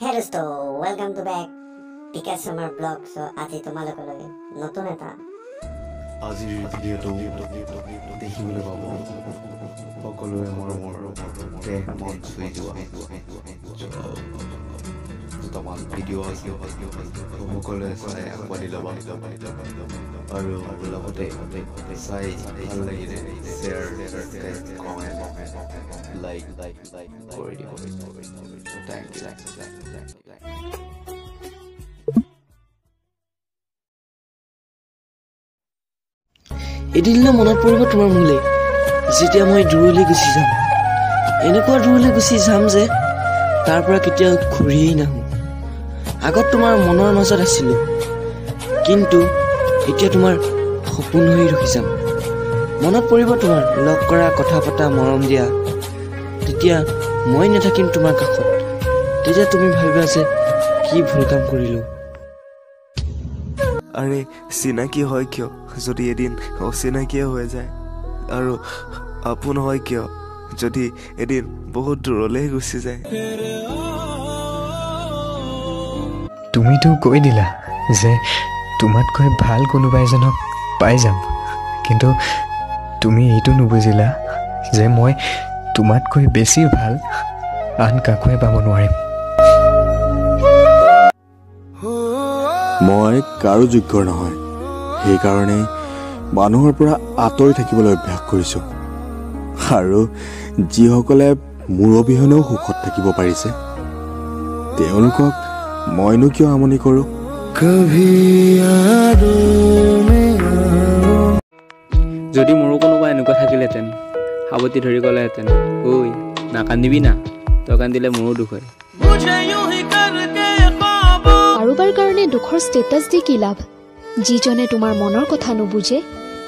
Hey dosto, welcome to back Pika Summer Vlog. So আজি তোমালোকৰ লৈ নতুন এটা আজিৰ ভিডিঅ'টো দেখিবলৈ পাব সকলোৱে মোৰ দেহ মন চুই যোৱা দুটামান ভিডিঅ' আছে সকলোৱে চাই আঁকোৱালি ল'ব আৰু লগতে চাই ভাল লাগিলে শ্বেয়াৰ কমেণ্ট লাইক কৰি দিব থেংক ইউ এদিনলৈ মনত পৰিব তোমাৰ মোলৈ যেতিয়া মই দূৰলৈ গুচি যাম এনেকুৱা দূৰলৈ গুচি যাম যে তাৰ পৰা কেতিয়াও ঘূৰিয়েই নাহোঁ আগত তোমাৰ মনৰ মাজত আছিলোঁ কিন্তু এতিয়া তোমাৰ সপোন হৈ ৰখি যাম মনত পৰিব তোমাৰ লগ কৰা কথা পতা মৰম দিয়া তেতিয়া মই নাথাকিম তোমাৰ কাষত তেতিয়া তুমি ভাবিবা যে কি ভুল কাম কৰিলোঁ আৰে চিনাকি হয় কিয় যদি এদিন অচিনাকিয়ে হৈ যায় আৰু আপোন হয় কিয় যদি এদিন বহুত দূৰলৈ গুচি যায় তুমিতো কৈ দিলা যে তোমাতকৈ ভাল কোনোবা এজনক পাই যাম কিন্তু তুমি এইটো নুবুজিলা যে মই তোমাতকৈ বেছি ভাল আন কাকোৱে পাব নোৱাৰিম মই কাৰো যোগ্য নহয় সেইকাৰণে মানুহৰ পৰা আঁতৰি থাকিবলৈ অভ্যাস কৰিছোঁ আৰু যিসকলে মোৰ অবিহনেও সুখত থাকিব পাৰিছে তেওঁলোকক মইনো কিয় আমনি কৰোঁ যদি মোৰো কোনোবা এনেকুৱা থাকিলেহেঁতেন সাৱতি ধৰি গ'লেহেঁতেন ঐ নাকান্দিবি না তই কান্দিলে মোৰো দুখ হয় কাৰোবাৰ কাৰণে দুখৰ ষ্টেটাছ দি কি লাভ যিজনে তোমাৰ মনৰ কথা নুবুজে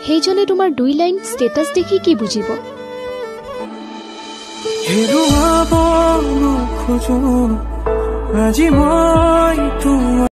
সেইজনে তোমাৰ 2 লাইন ষ্টেটাছ দেখি কি বুজিব আজি মই